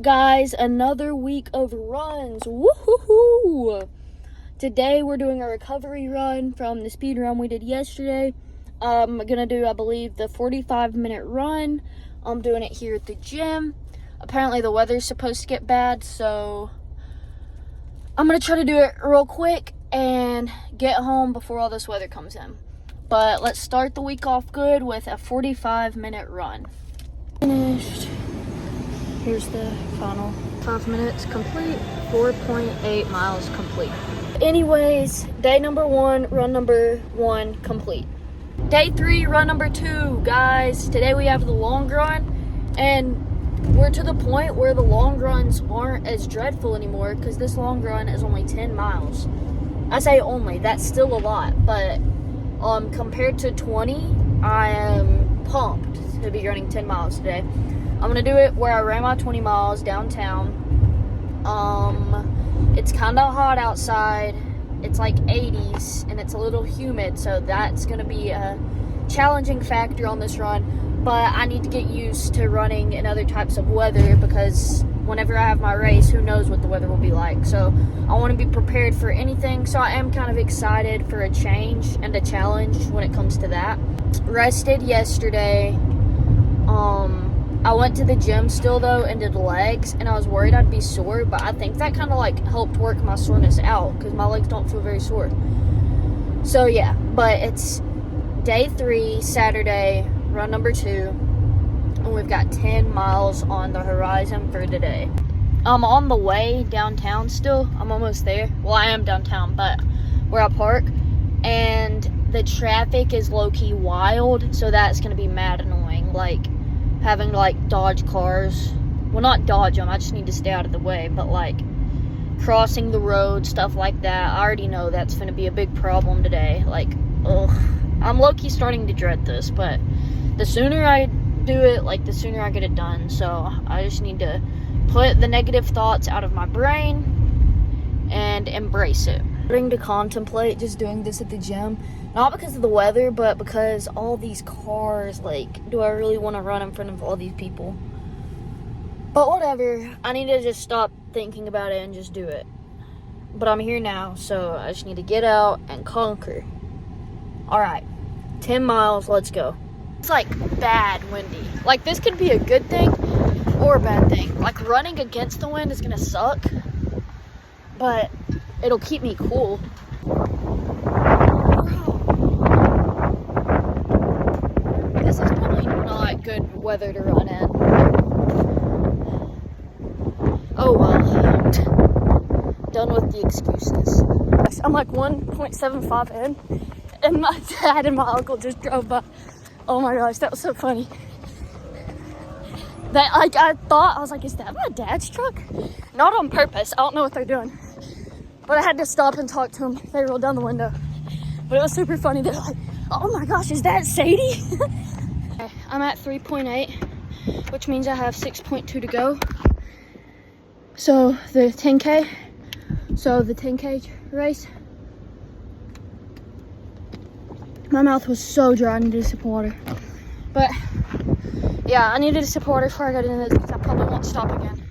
guys? Another week of runs. Woohoo! Today we're doing a recovery run from the speed run we did yesterday. I'm gonna do, I believe, the 45-minute run. I'm doing it here at the gym. Apparently the weather's supposed to get bad, so I'm gonna try to do it real quick and get home before all this weather comes in. But let's start the week off good with a 45-minute run. Finished. Here's the final 5 minutes complete, 4.8 miles complete. Anyways, day number 1, run number 1 complete. Day 3, run number 2, guys. Today we have the long run, and we're to the point where the long runs aren't as dreadful anymore because this long run is only 10 miles. I say only, that's still a lot, but compared to 20, I am pumped to be running 10 miles today. I'm gonna do it where I ran my 20 miles downtown. It's kind of hot outside. It's like 80s and it's a little humid, so that's gonna be a challenging factor on this run. But I need to get used to running in other types of weather because whenever I have my race, who knows what the weather will be like. So I want to be prepared for anything. So I am kind of excited for a change and a challenge when it comes to that. Rested yesterday. I went to the gym still though and did legs, and I was worried I'd be sore, but I think that kind of like helped work my soreness out because my legs don't feel very sore. So yeah, but it's day 3, Saturday, run number 2, and we've got 10 miles on the horizon for today. I'm on the way downtown still. I'm almost there. Well, I am downtown, but where I park, and the traffic is low-key wild, so that's gonna be mad annoying. Like having to like dodge cars. Well, not dodge them, I just need to stay out of the way, but like crossing the road, stuff like that. I already know that's gonna be a big problem today. Like, ugh. I'm low-key starting to dread this, but the sooner I do it, like the sooner I get it done. So I just need to put the negative thoughts out of my brain and embrace it. Starting to contemplate just doing this at the gym, not because of the weather, but because all these cars, like, do I really want to run in front of all these people? But whatever, I need to just stop thinking about it and just do it. But I'm here now, so I just need to get out and conquer. All right, 10 miles, let's go. It's like bad windy. Like this could be a good thing or a bad thing. Like running against the wind is gonna suck, but it'll keep me cool. This is probably not good weather to run in. Oh well. Done with the excuses. I'm like 1.75 in, and my dad and my uncle just drove by. Oh my gosh, that was so funny. That like I was like, is that my dad's truck? Not on purpose. I don't know what they're doing. But I had to stop and talk to them. They rolled down the window. But it was super funny. They're like, oh my gosh, is that Sadie? Okay, I'm at 3.8, which means I have 6.2 to go. So the 10K race. My mouth was so dry, I needed a sip of water. But yeah, I needed a sip of water before I got into this because I probably won't stop again.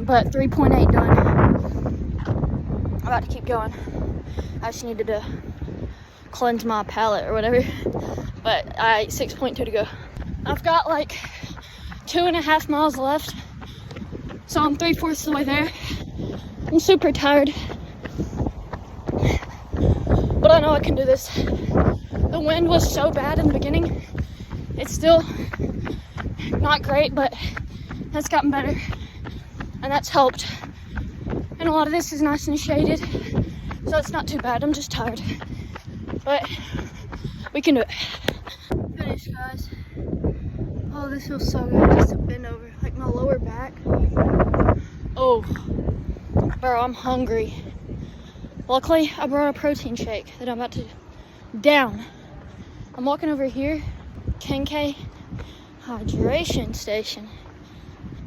But 3.8 done. I'm about to keep going. I just needed to cleanse my palate or whatever. But 6.2 to go. I've got like 2.5 miles left. So I'm 3/4 of the way there. I'm super tired. But I know I can do this. The wind was so bad in the beginning. It's still not great, but that's gotten better. And that's helped. And a lot of this is nice and shaded. So it's not too bad. I'm just tired. But we can do it. Finished, guys. Oh, this feels so good. Just to bend over. Like my lower back. Oh. Bro, I'm hungry. Luckily, I brought a protein shake that I'm about to down. I'm walking over here, 10K hydration station.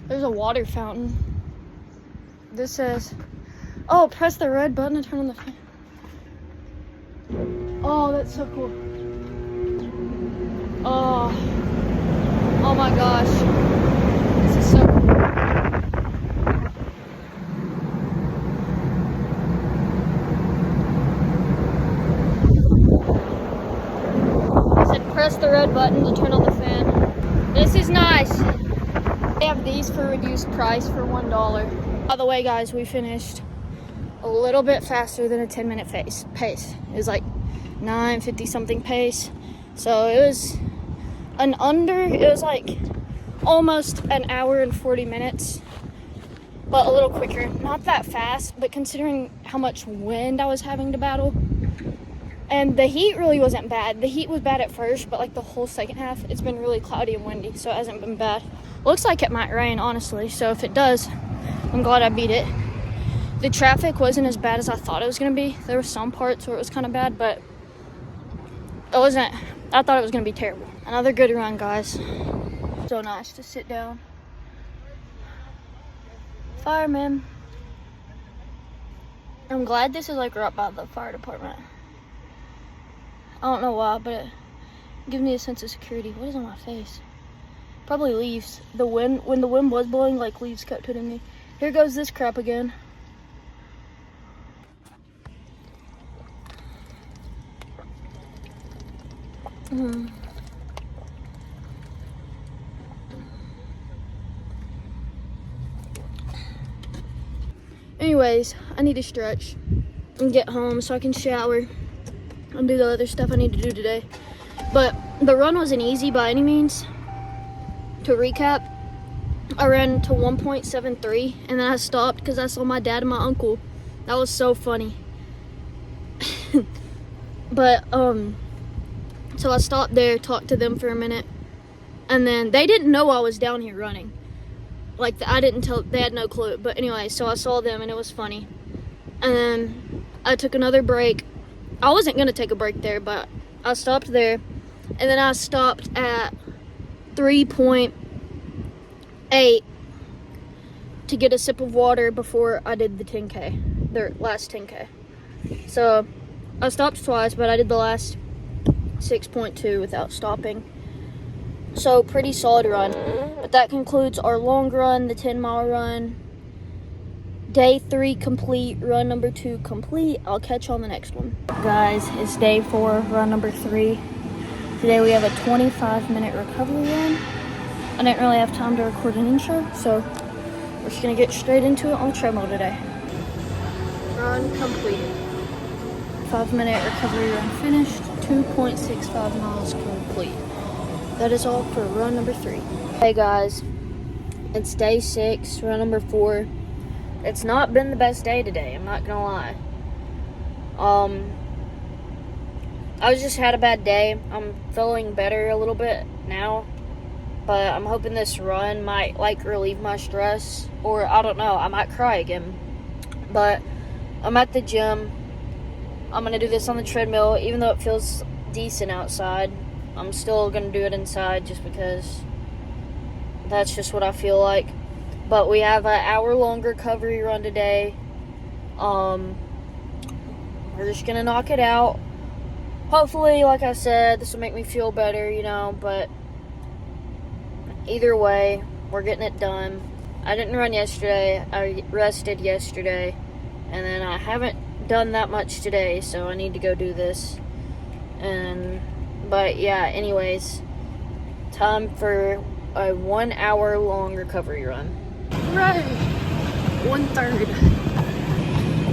There's a water fountain. This says, oh, press the red button to turn on the fan. Oh, that's so cool. Oh my gosh. This is so cool. button to turn on the fan. This is nice. They have these for reduced price for $1. By the way, guys, we finished a little bit faster than a 10-minute pace. It was like 9:50 something pace. So it was it was like almost an hour and 40 minutes, but a little quicker. Not that fast, but considering how much wind I was having to battle. And the heat really wasn't bad. The heat was bad at first, but like the whole second half, it's been really cloudy and windy, so it hasn't been bad. Looks like it might rain, honestly, so if it does, I'm glad I beat it. The traffic wasn't as bad as I thought it was gonna be. There were some parts where it was kind of bad, but it wasn't. I thought it was gonna be terrible. Another good run, guys. So nice to sit down. Fireman. I'm glad this is like right by the fire department. I don't know why, but it gives me a sense of security. What is on my face? Probably leaves. The wind, when the wind was blowing, like leaves kept hitting me. Here goes this crap again. Anyways, I need to stretch and get home so I can shower and do the other stuff I need to do today. But the run wasn't easy by any means. To recap, I ran to 1.73 and then I stopped because I saw my dad and my uncle. That was so funny. But so I stopped there, talked to them for a minute, and then they didn't know I was down here running. Like, I didn't tell, they had no clue. But anyway, so I saw them and it was funny. And then I took another break. I wasn't gonna take a break there, but I stopped there. And then I stopped at 3.8 to get a sip of water before I did the 10K, the last 10K. So I stopped twice, but I did the last 6.2 without stopping. So pretty solid run. But that concludes our long run, the 10-mile run. Day 3 complete, run number 2 complete. I'll catch you on the next one. Guys, it's day 4, run number 3. Today we have a 25-minute recovery run. I didn't really have time to record an intro, so we're just gonna get straight into it on the treadmill today. Run completed. 5-minute recovery run finished, 2.65 miles complete. That is all for run number 3. Hey guys, it's day 6, run number 4. It's not been the best day today, I'm not gonna lie. I just had a bad day. I'm feeling better a little bit now, but I'm hoping this run might like relieve my stress, or I don't know, I might cry again. But I'm at the gym. I'm gonna do this on the treadmill, even though it feels decent outside. I'm still gonna do it inside just because that's just what I feel like. But we have an hour-long recovery run today. We're just gonna knock it out. Hopefully, like I said, this will make me feel better, you know, but either way, we're getting it done. I didn't run yesterday. I rested yesterday, and then I haven't done that much today, so I need to go do this. But yeah, anyways, time for a 1 hour long recovery run. Right, 1/3,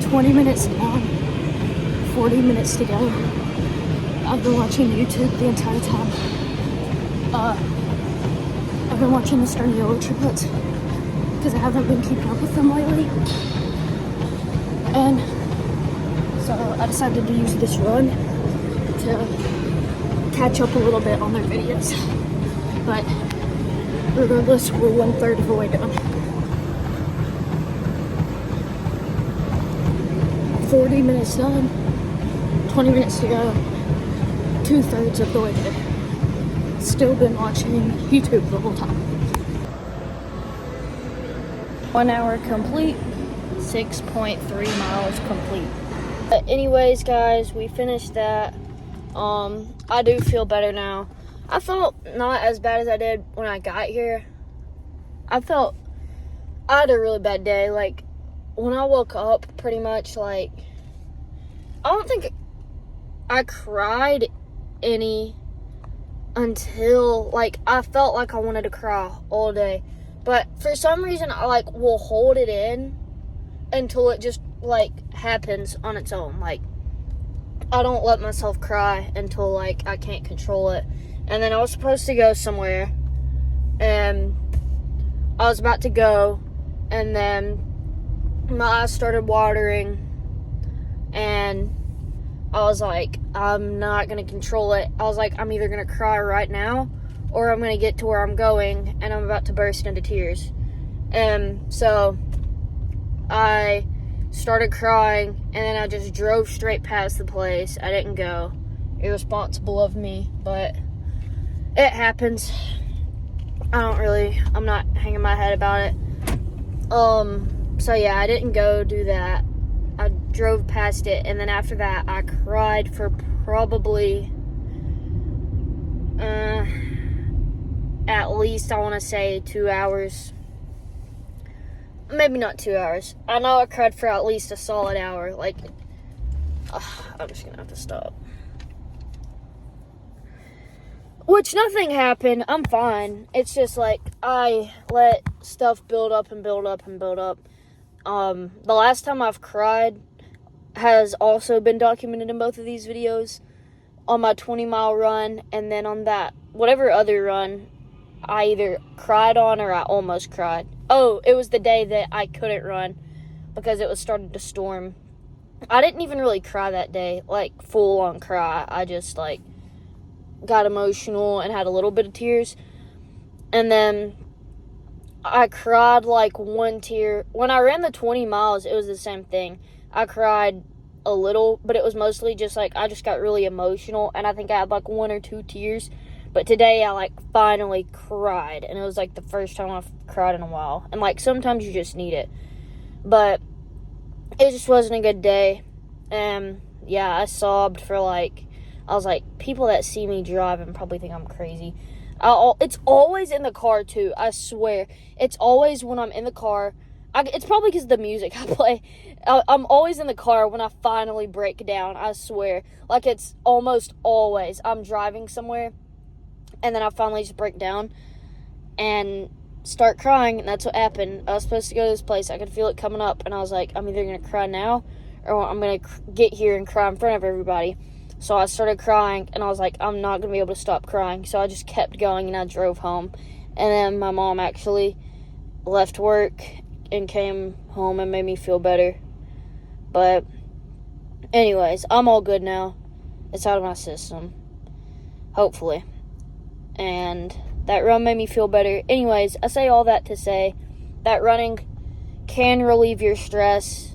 20 minutes long, 40 minutes to go. I've been watching YouTube the entire time. I've been watching the Sterniola triplets because I haven't been keeping up with them lately. And so I decided to use this run to catch up a little bit on their videos. But regardless, we're 1/3 of the way done. 40 minutes done, 20 minutes to go, 2/3 of the way there. Still been watching YouTube the whole time. 1 hour complete, 6.3 miles complete. But anyways, guys, we finished that. I do feel better now. I felt not as bad as I did when I got here. I had a really bad day. Like, when I woke up, pretty much, like, I don't think I cried any until, like, I felt like I wanted to cry all day. But for some reason, I, like, will hold it in until it just, like, happens on its own. Like, I don't let myself cry until, like, I can't control it. And then I was supposed to go somewhere, and I was about to go, and then my eyes started watering, and I was like, I'm not going to control it. I was like, I'm either going to cry right now, or I'm going to get to where I'm going, and I'm about to burst into tears. And so I started crying, and then I just drove straight past the place. I didn't go. Irresponsible of me, but it happens. I'm not hanging my head about it. So yeah, I didn't go do that. I drove past it, and then after that, I cried for probably, at least, I want to say 2 hours. Maybe not 2 hours. I know I cried for at least a solid hour. Like, I'm just gonna have to stop. Which, nothing happened. I'm fine. It's just, like, I let stuff build up and build up and build up. The last time I've cried has also been documented in both of these videos. On my 20-mile run, and then on that, whatever other run, I either cried on or I almost cried. Oh, it was the day that I couldn't run because it was starting to storm. I didn't even really cry that day, like, full-on cry. I just, like, got emotional and had a little bit of tears. And then I cried, like, one tear. When I ran the 20 miles, it was the same thing. I cried a little, but it was mostly just, like, I just got really emotional, and I think I had, like, 1 or 2 tears. But today, I, like, finally cried, and it was, like, the first time I've cried in a while. And, like, sometimes you just need it. But it just wasn't a good day. And, yeah, I sobbed for, like, I was like, people that see me driving probably think I'm crazy. It's always in the car, too, I swear. It's always when I'm in the car. It's probably because of the music I play. I'm always in the car when I finally break down, I swear. Like, it's almost always. I'm driving somewhere, and then I finally just break down and start crying, and that's what happened. I was supposed to go to this place. I could feel it coming up, and I was like, I'm either going to cry now, or I'm going to get here and cry in front of everybody. So I started crying, and I was like, I'm not going to be able to stop crying. So I just kept going, and I drove home. And then my mom actually left work and came home and made me feel better. But anyways, I'm all good now. It's out of my system. Hopefully. And that run made me feel better. Anyways, I say all that to say that running can relieve your stress.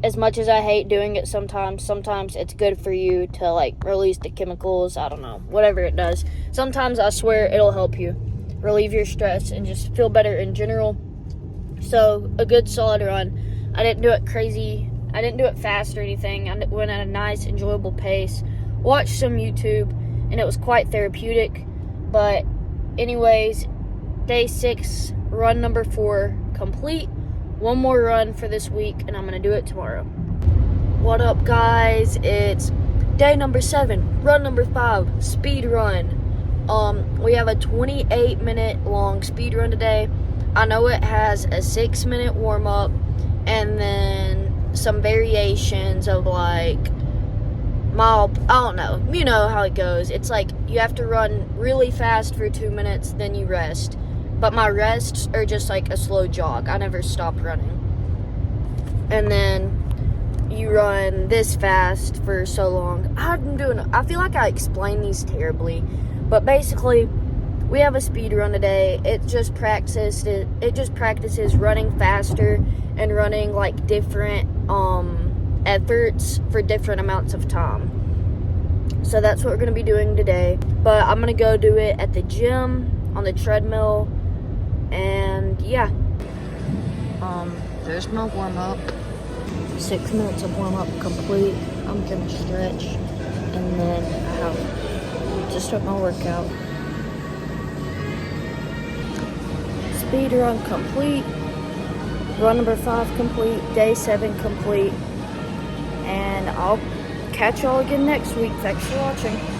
As much as I hate doing it sometimes it's good for you to, like, release the chemicals. I don't know. Whatever it does. Sometimes I swear it'll help you relieve your stress and just feel better in general. So, a good solid run. I didn't do it crazy. I didn't do it fast or anything. I went at a nice, enjoyable pace. Watched some YouTube, and it was quite therapeutic. But anyways, day 6, run number 4 complete. One more run for this week, and I'm going to do it tomorrow. What up, guys? It's day number 7, run number 5, speed run. We have a 28-minute long speed run today. I know it has a 6-minute warm-up, and then some variations of, like, I don't know. You know how it goes. It's like you have to run really fast for 2 minutes, then you rest. But my rests are just like a slow jog. I never stop running. And then you run this fast for so long. I feel like I explain these terribly. But basically, we have a speed run today. It just practices running faster and running, like, different efforts for different amounts of time. So that's what we're going to be doing today. But I'm going to go do it at the gym, on the treadmill, and yeah. There's my warm-up. 6 minutes of warm-up complete. I'm going to stretch, and then I have to start my workout. Speed run complete. Run number 5 complete. Day 7 complete. And I'll catch y'all again next week. Thanks for watching.